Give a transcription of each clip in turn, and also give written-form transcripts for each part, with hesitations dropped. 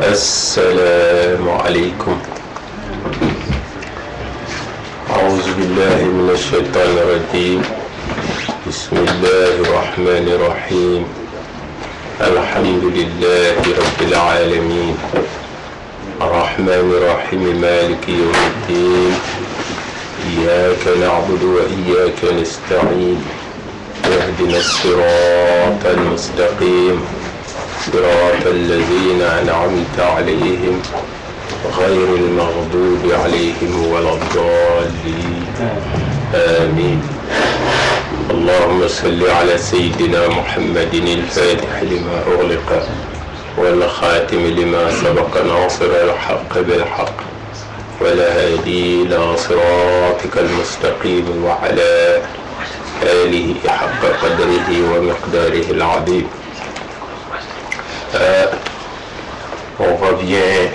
السلام عليكم. أعوذ بالله من الشيطان الرجيم. بسم الله الرحمن الرحيم. الحمد لله رب العالمين الرحمن الرحيم مالك يوم الدين. إياك نعبد وإياك نستعين. اهدنا الصراط المستقيم صراط الذين أنعمت عليهم غير المغضوب عليهم ولا الضالين آمين. اللهم صل على سيدنا محمد الفاتح لما أغلق والخاتم لما سبق ناصر الحق بالحق والهادي إلى صراطك المستقيم وعلى آله حق قدره ومقداره العظيم. On revient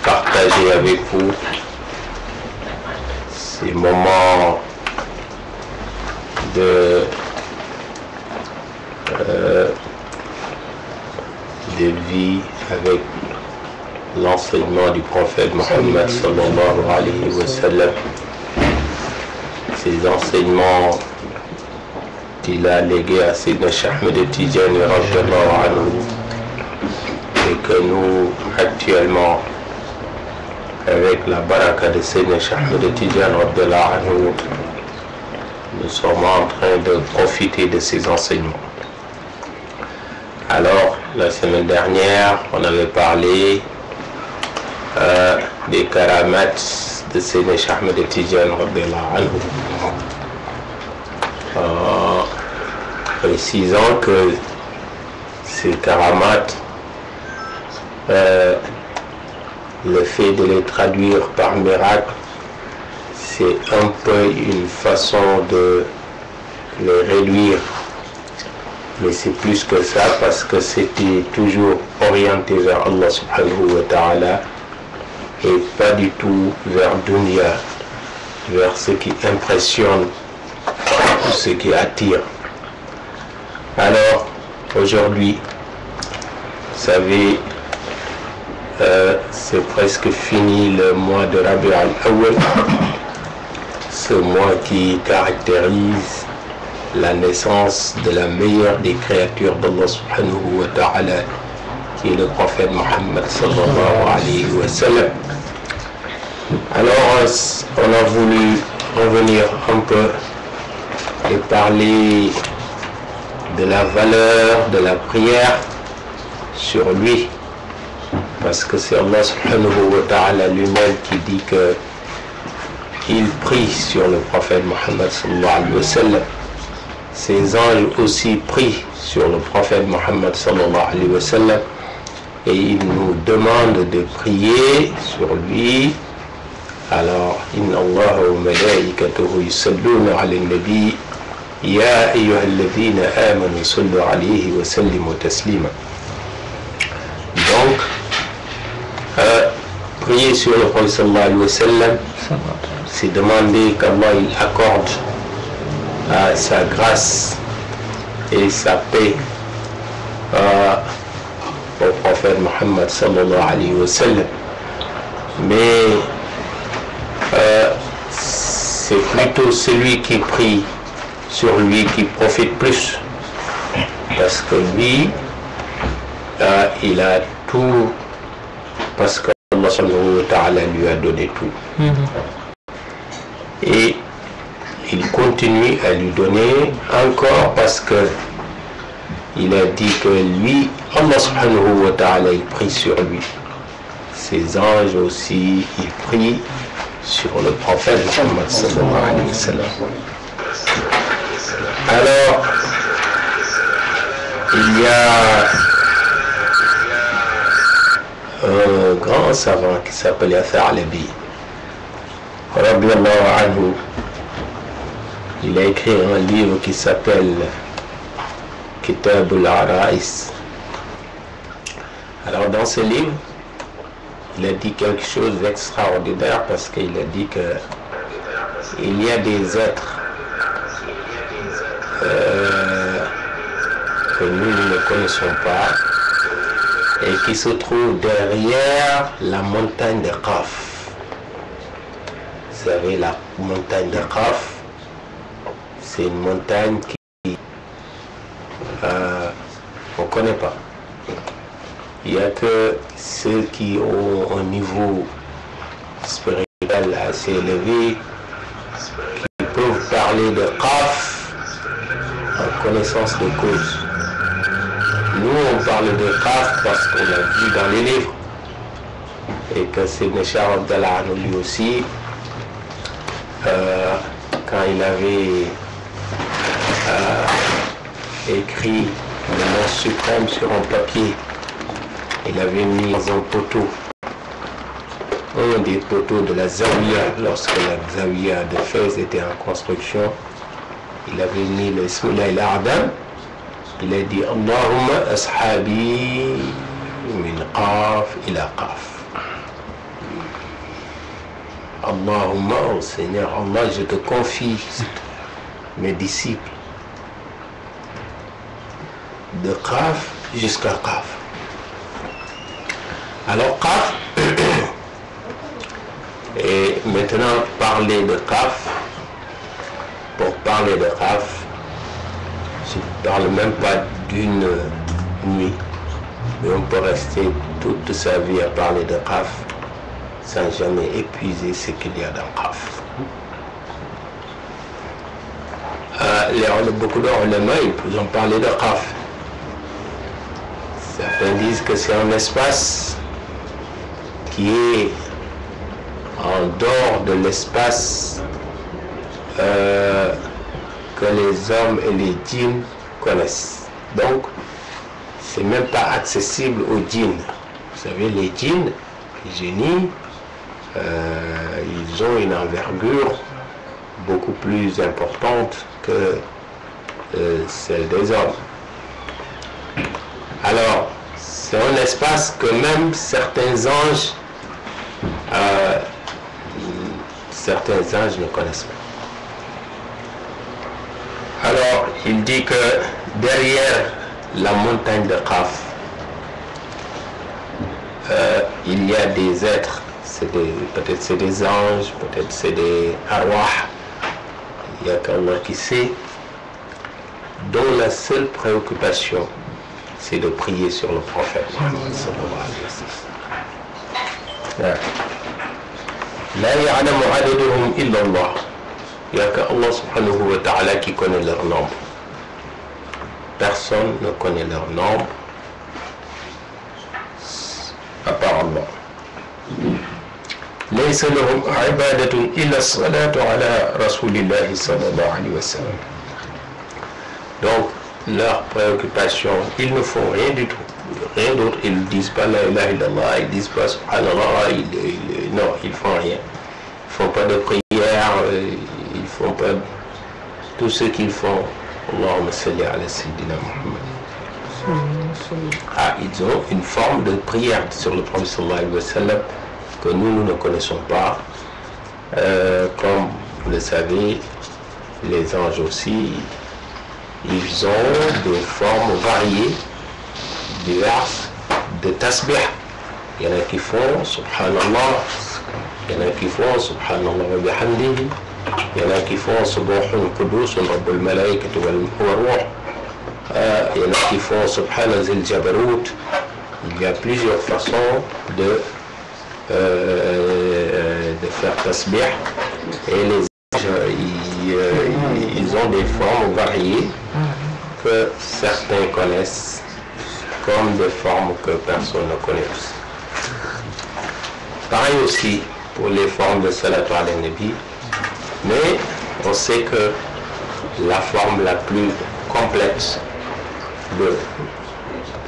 partager avec vous ces moments de vie avec l'enseignement du prophète Mohammed sallallahu alayhi wa sallam. Ces enseignements qu'il a légués à Sayyidina Cheikh Ahmed Tidjani radhiyallahu anhu, et que nous actuellement, avec la baraka de Sayyidina Cheikh Ahmed Tidjani radhiyallahu anhu, nous sommes en train de profiter de ces enseignements. Alors, la semaine dernière, on avait parlé des karamats de Sayyidina Cheikh Ahmed Tidjani radhiyallahu anhu, précisant que ces karamats, le fait de les traduire par miracle, c'est un peu une façon de les réduire, mais c'est plus que ça, parce que c'était toujours orienté vers Allah subhanahu wa ta'ala et pas du tout vers dunya, vers ce qui impressionne ou ce qui attire. Alors aujourd'hui, vous savez, c'est presque fini le mois de Rabi' al-Awwal, ce mois qui caractérise la naissance de la meilleure des créatures d'Allah subhanahu wa ta'ala, qui est le prophète Mohammed sallallahu alayhi wa sallam. Alors on a voulu revenir un peu et parler de la valeur de la prière sur lui, parce que c'est Allah subhanahu wa ta'ala lui-même qui dit que il prie sur le prophète Mohammed sallallahu alayhi wa sallam. Ses anges aussi prient sur le prophète Mohammed sallallahu alayhi wa sallam, et il nous demande de prier sur lui. Alors, inna Allah wa malaikatahu yusalluna ala nabi ya ayyuhalladhina amanu sallu alayhi wa sallimu taslima. Donc, prier sur le prophète sallallahu alayhi wa sallam, c'est demander qu'Allah il accorde sa grâce et sa paix au prophète Mohammed sallallahu alayhi wa sallam. Mais c'est plutôt celui qui prie sur lui qui profite plus, parce que lui il a tout, parce que Allah subhanahu wa ta'ala lui a donné tout. Et il continue à lui donner encore, parce que il a dit que lui, Allah subhanahu wa ta'ala, il prie sur lui. Ses anges aussi, ils prient sur le prophète Muhammad sallallahu alayhi wa sallam. Alors, il y a un grand savant qui s'appelle Atha'alabi radiyallahu anhu. Il a écrit un livre qui s'appelle Kitab al-Ara'is. Alors dans ce livre, il a dit quelque chose d'extraordinaire, parce qu'il a dit que il y a des êtres que nous ne connaissons pas et qui se trouve derrière la montagne de Qaf. Vous savez, la montagne de Qaf, c'est une montagne qui on ne connaît pas. Il n'y a que ceux qui ont un niveau spirituel assez élevé qui peuvent parler de Qaf en connaissance de cause. Nous, on parle de Qaf parce qu'on l'a vu dans les livres et que c'est Cheikh Abdallah lui aussi, quand il avait écrit le nom suprême sur un papier, il avait mis dans un poteau, un des poteaux de la Zawiya, lorsque la Zawiya de Fès était en construction, il avait mis le Ismullah al-A'dam, il a dit Allahumma ashabi min Qaf ila Qaf. Allahumma, oh Seigneur, Allah, je te confie mes disciples de Qaf jusqu'à Qaf. Alors Qaf, et maintenant parler de Qaf, pour parler de Qaf, je ne parle même pas d'une nuit, mais on peut rester toute sa vie à parler de Qaf sans jamais épuiser ce qu'il y a dans Qaf. Beaucoup d'ulama, ils ont parlé de Qaf. Certains disent que c'est un espace qui est en dehors de l'espace que les hommes et les djinns connaissent. Donc, c'est même pas accessible aux djinns. Vous savez, les djinns, les génies, ils ont une envergure beaucoup plus importante que celle des hommes. Alors, c'est un espace que même certains anges ne connaissent pas. Alors, il dit que derrière la montagne de Qaf, il y a des êtres, peut-être c'est des anges, peut-être c'est des arwah, il y a qu'Allah qui sait, dont la seule préoccupation, c'est de prier sur le prophète. La ya'lamu adadahum illa Allah. Il n'y a qu'Allah subhanahu wa ta'ala qui connaît leur nombre. Personne ne connaît leur nombre à part Allah. ليس لهم عبادة إلا الصلاة على رسول الله صلى الله عليه وسلم. Donc, leur préoccupation, ils ne font rien du tout, rien d'autre. Ils ne disent pas la ilaha illallah, ils ne disent pas subhanallah, non, ils ne font rien. Ils ne font pas de prière, ils ne font pas tout ce qu'ils font. Allahumma salli ala sayyidina Muhammad. Ah, ils ont une forme de prière sur le prophète sallallahu alayhi wa sallam que nous ne connaissons pas. Comme vous le savez, les anges aussi, ils ont des formes variées, diverses, de tasbih. Il y en a qui font subhanallah, il y en a qui font subhanallah wa bihamdihi, il y en a qui font subhun qudus rabbul malaikati wal ruh, il y en a qui font subhana zil jabarut. Il y a plusieurs façons de faire tasbih, et les ils ont des formes variées que certains connaissent comme des formes que personne ne connaît aussi. Pareil aussi pour les formes de salatu ala nabi, mais on sait que la forme la plus complète de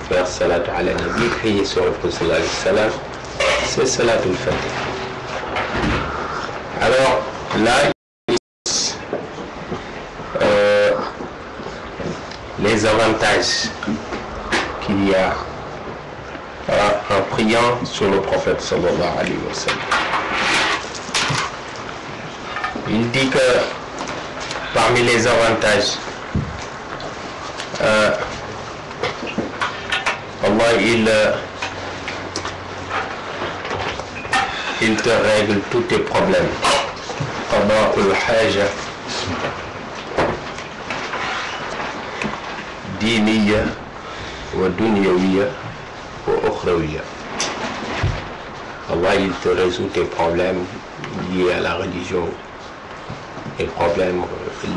faire salatu ala nabi, crier sur le prophète sallallahu alayhi wa sallam, c'est salatul fatih. Alors là, les avantages qu'il y a en priant sur le prophète sallallahu alayhi wa sallam. Il dit que parmi les avantages, Allah il te règle tous tes problèmes. Qada'ul haja diniya wa dunyawiya wa ukhrawiya. Allah il te résout tes problèmes liés à la religion, les problèmes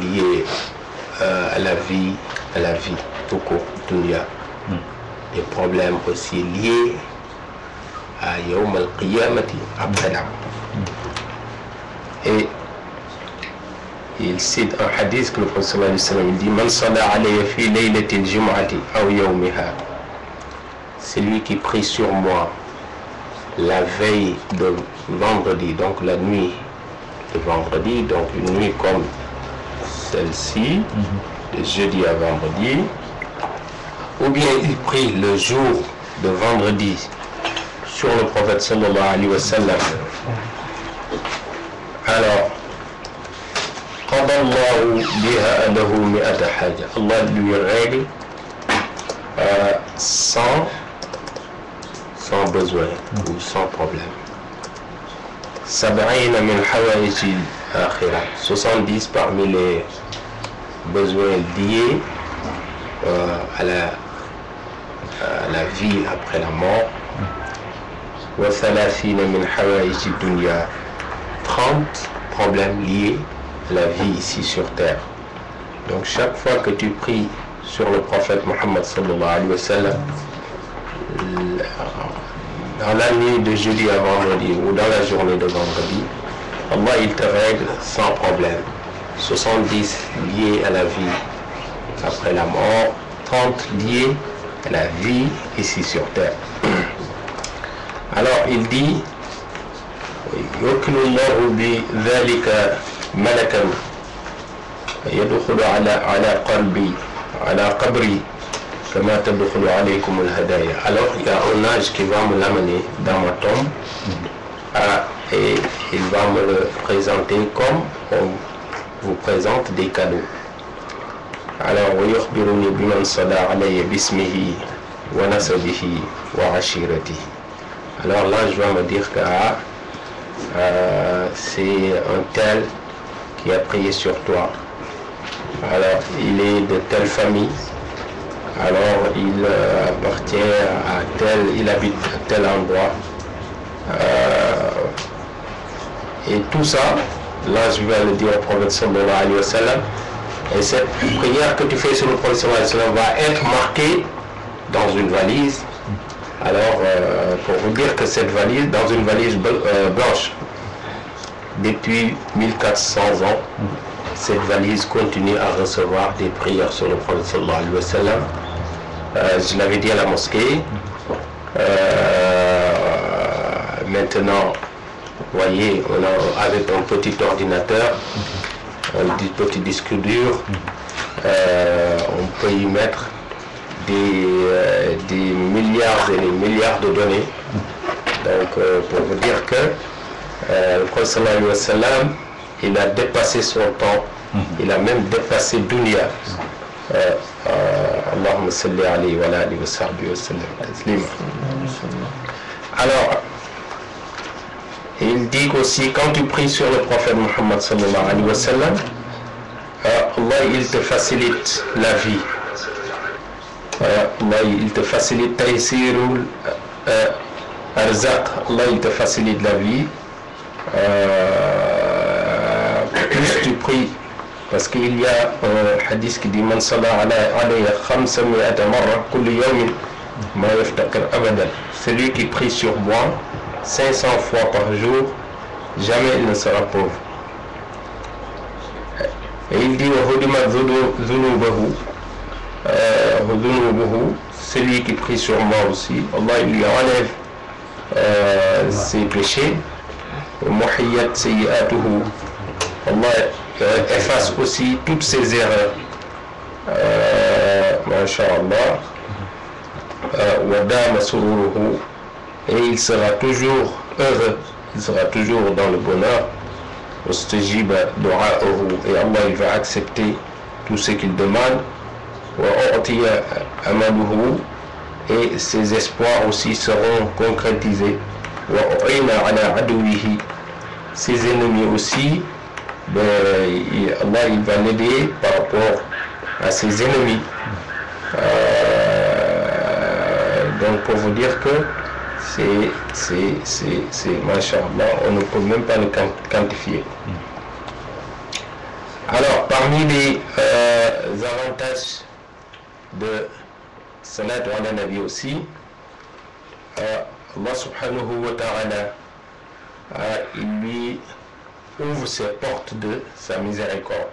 liés à la vie tout court, dunya. Les problèmes aussi liés à Yawm al-Qiyamati, après la mort. Et il cite un hadith que le prophète sallallahu alayhi wa sallam dit: Man salla alayya fi laylati al-jum'ati aw yawmiha. C'est lui qui prie sur moi la veille de vendredi, donc la nuit de vendredi, donc une nuit comme celle-ci, de jeudi à vendredi, ou bien il prie le jour de vendredi sur le prophète sallallahu alayhi wa sallam. Alors, qadallahu biha lahu mi'ata haja. Allah lui règle sans besoin ou sans problème. Sab'ina min hawaïji akhira. 70 parmi les besoins liés à la vie après la mort. Wa thalathina min hawaïji dunya. 30 problèmes liés à la vie ici sur terre. Donc chaque fois que tu pries sur le prophète Mohammed sallallahu alayhi wa sallam, dans la nuit de jeudi à vendredi ou dans la journée de vendredi, Allah il te règle sans problème. 70 liés à la vie après la mort, 30 liés à la vie ici sur terre. Alors il dit: يوكل الله بذلك ملكا يدخل على قبري كما تدخل عليكم الهدايا. Alors il y a un ange qui va me l'amener dans ma tombe et il va me le présenter comme on vous présente des cadeaux. Alors ويخبرني بمن صلى علي باسمه ونسبه وعشيرته. Alors l'ange va me dire que c'est un tel qui a prié sur toi. Alors il est de telle famille. Alors il appartient à tel, il habite à tel endroit. Et tout ça, l'ange va le dire au prophète sallallahu alayhi wa sallam. Et cette prière que tu fais sur le prophète sallallahu alayhi wa sallam va être marquée dans une valise. Alors, pour vous dire que cette valise, dans une valise blanche, depuis 1400 ans, cette valise continue à recevoir des prières sur le prophète sallallahu alayhi wa sallam. Je l'avais dit à la mosquée. Maintenant, vous voyez, avec un petit ordinateur, un petit disque dur, on peut y mettre des milliards et des milliards de données. Donc pour vous dire que le prophète sallallahu alayhi wa sallam, il a dépassé son temps, il a même dépassé dunya. Allahumma salli alayhi wa alihi wa sahbihi wa sallam. Alors il dit aussi, quand tu pries sur le prophète Muhammad sallallahu alayhi wa sallam, Allah il te facilite la vie. Allah il te facilite taysirul arzaq. Allah il te facilite la vie. Plus tu pries, parce qu'il y a un hadith qui dit: Man salla alayya 500 marra kulli yawmin ma yaftaqir abadan. Celui qui prie sur moi 500 fois par jour, jamais il ne sera pauvre. Et il dit: celui qui prie sur moi aussi, Allah il lui enlève ses péchés. Allah efface aussi toutes ses erreurs. Masha'Allah. Et il sera toujours heureux, il sera toujours dans le bonheur. Et Allah il va accepter tout ce qu'il demande. et ses espoirs aussi seront concrétisés. Ses ennemis aussi, ben, Allah il va l'aider par rapport à ses ennemis. Donc pour vous dire que c'est Masha'Allah, on ne peut même pas le quantifier. Alors parmi les avantages de Salat ala Nabi aussi, Allah subhanahu wa ta'ala il lui ouvre ses portes de sa miséricorde.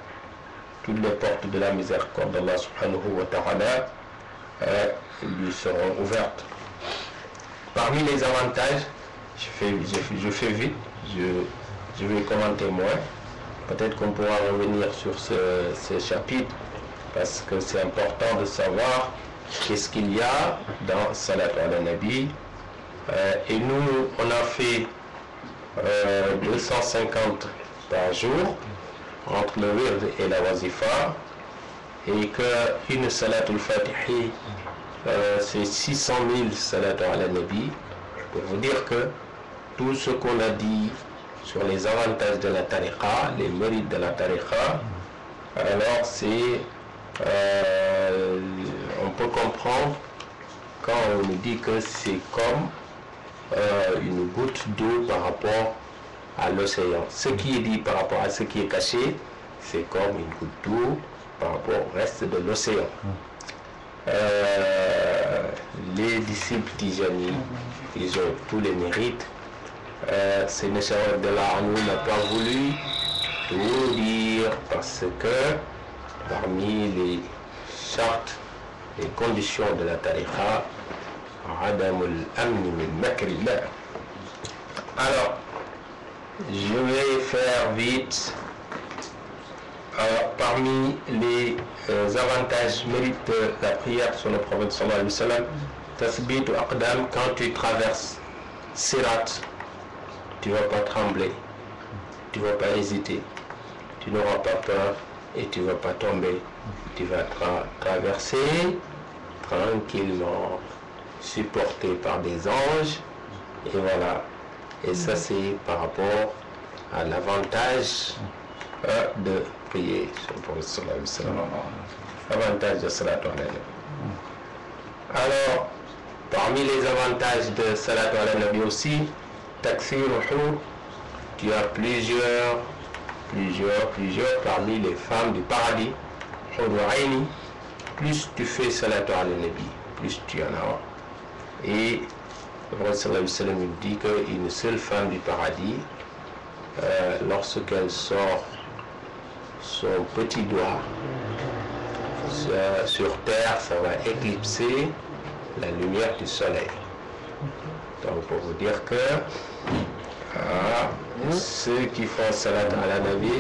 Toutes les portes de la miséricorde d'Allah subhanahu wa ta'ala lui seront ouvertes. Parmi les avantages, je fais vite, je vais commenter moins. Peut-être qu'on pourra revenir sur ce chapitre parce que c'est important de savoir qu'est-ce qu'il y a dans Salat ala Nabi. Et nous, on a fait 250 par jour entre le wird et la wazifa, et qu'une salat al-Fatihi c'est 600 000 salat ala Nabi. Pour vous dire que tout ce qu'on a dit sur les avantages de la tariqa, les mérites de la tariqa, alors c'est on peut comprendre quand on nous dit que c'est comme une goutte d'eau par rapport à l'océan. Ce qui est dit par rapport à ce qui est caché, c'est comme une goutte d'eau par rapport au reste de l'océan. Les disciples Tijani, ils ont tous les mérites. Sénéchal de la Anou n'a pas voulu tout dire parce que parmi les chartes et conditions de la tariqa, alors, je vais faire vite. Parmi les avantages, mérites de la prière sur le prophète sallallahu alayhi wa sallam, tasbit ou aqdam, quand tu traverses Sirat, tu ne vas pas trembler, tu ne vas pas hésiter, tu n'auras pas peur et tu ne vas pas tomber. Tu vas traverser tranquillement, supporté par des anges, et voilà. Et ça, c'est par rapport à l'avantage de prier sur le prophète sallallahu alayhi wa sallam. Avantage de salat ala nabi. Alors, parmi les avantages de salat ala nabi aussi, takfir hur, tu as plusieurs parmi les femmes du paradis. Plus tu fais salat ala nabi, plus tu en as. Et le prophète sallallahu alayhi wa sallam dit qu'une seule femme du paradis, lorsqu'elle sort son petit doigt sur terre, ça va éclipser la lumière du soleil. Donc pour vous dire que ceux qui font salat ala nabi,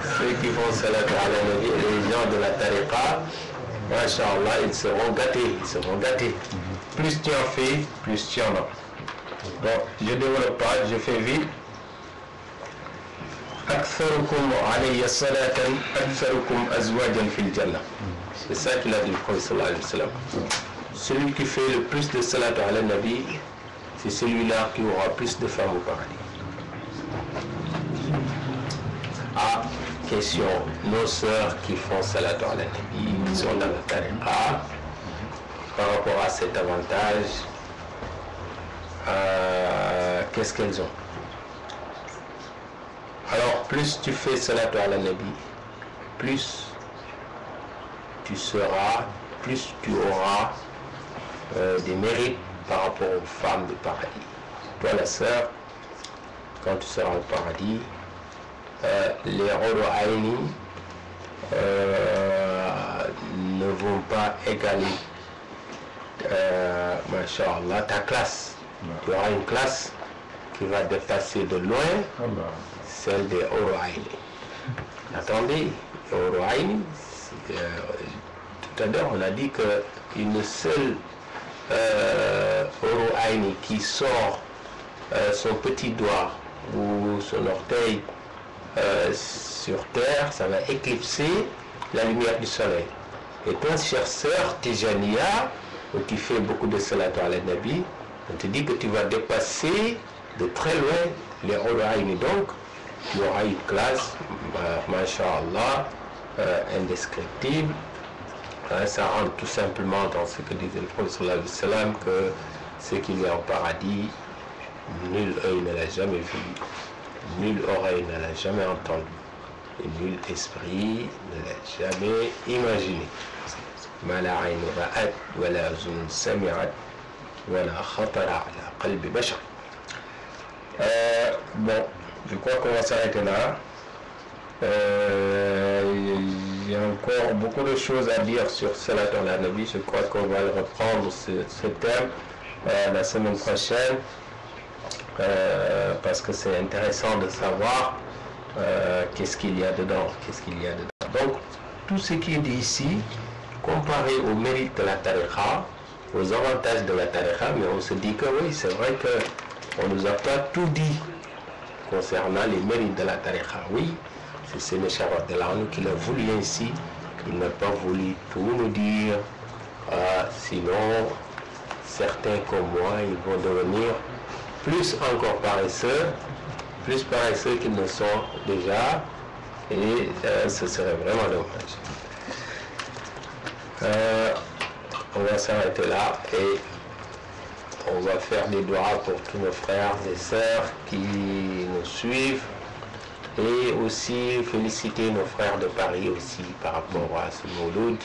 ceux qui font salat ala nabi, les gens de la tariqa, Masha'Allah, ils seront gâtés, Plus tu en fais, plus tu en as. Donc, je ne développe pas, je fais vite. Aktharukum alayya salatan, aktharukum azwajan fil jannah. C'est ça qu'il a dit le prophète sallallahu alayhi wa sallam. Celui qui fait le plus de salat ala nabi, c'est celui-là qui aura plus de femmes au paradis. Question, nos sœurs qui font salat ala nabi, qui sont dans la tariqa, par rapport à cet avantage, qu'est-ce qu'elles ont? Alors, plus tu fais salat ala nabi, plus tu seras, plus tu auras des mérites par rapport aux femmes du paradis. Toi, la sœur, quand tu seras au paradis, les Huru Aini ne vont pas égaler Masha'Allah, ta classe. Tu auras une classe qui va dépasser de loin celle des Huru Aini. Attendez, Huru Aini, tout à l'heure on a dit qu'une seule Huru Aini qui sort son petit doigt ou son orteil sur terre, ça va éclipser la lumière du soleil. Et toi, chère sœur Tijaniya, ou qui fait beaucoup de salatu ala nabi, on te dit que tu vas dépasser de très loin les Huraïni. Donc, tu auras une classe, masha'Allah, indescriptible. Ça rentre tout simplement dans ce que disait le prophète sallallahu alayhi wa sallam, que ce qu'il y a au paradis, nul œil ne l'a jamais vu, nulle oreille ne l'a jamais entendu, et nul esprit ne l'a jamais imaginé. Ma la ayn ra'at, wa la uzun sami'at, wa la khatara ala qalbi bashar. Bon, je crois qu'on va s'arrêter là. Il y a encore beaucoup de choses à dire sur Salat ala Nabi. Je crois qu'on va reprendre ce thème la semaine prochaine, parce que c'est intéressant de savoir qu'est-ce qu'il y a dedans. Donc, tout ce qui est dit ici, comparé au mérite de la tariqa, aux avantages de la tariqa, mais on se dit que oui, c'est vrai qu'on ne nous a pas tout dit concernant les mérites de la tariqa. Oui, c'est Sénéchal qui l'a voulu ainsi. Il n'a pas voulu tout nous dire. Sinon, certains comme moi, ils vont devenir plus encore paresseux qu'ils ne sont déjà. Et ce serait vraiment dommage. On va s'arrêter là et on va faire des doigts pour tous nos frères et sœurs qui nous suivent, et aussi féliciter nos frères de Paris aussi par rapport à ce Mouloud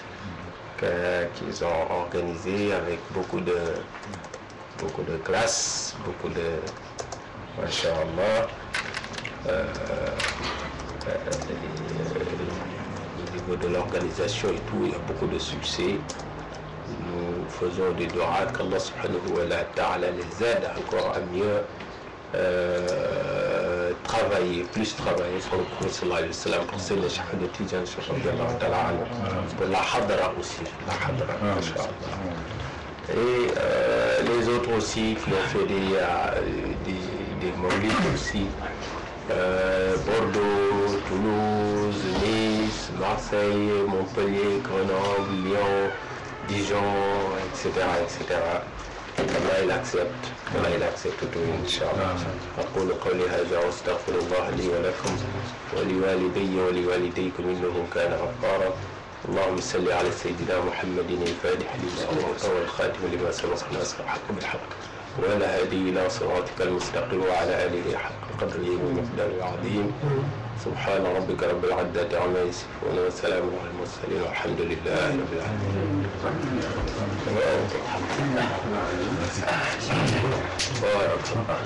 qu'ils ont organisé avec beaucoup de classe, beaucoup de masha'Allah. Au niveau de l'organisation et tout, il y a beaucoup de succès. Nous faisons des doigts qu'Allah subhanahu wa ta'ala les aide encore à mieux travailler sur le prophète sallallahu alayhi wa sallam, pour ceux de Tijan, pour la hadra aussi, et les autres aussi qui ont fait des maulides aussi, Bordeaux, Toulouse, Nice, Marseille, Montpellier, Grenoble, Lyon, Dijon, etc. Allah il accepte tout, Inch'Allah. أقول قولي هذا وأستغفر الله لي ولكم ولوالدي ولوالديكم إنه كان غفارا. اللهم صل على سيدنا محمد الفاتح لما أغلق والخاتم لما سبق ناصر الحق بالحق والهادي إلى صراطك المستقيم وعلى آله حق قدره ومقداره العظيم. سبحان ربك رب العزة عما يصفون وسلام على المرسلين والحمد لله رب العالمين. بارك الله.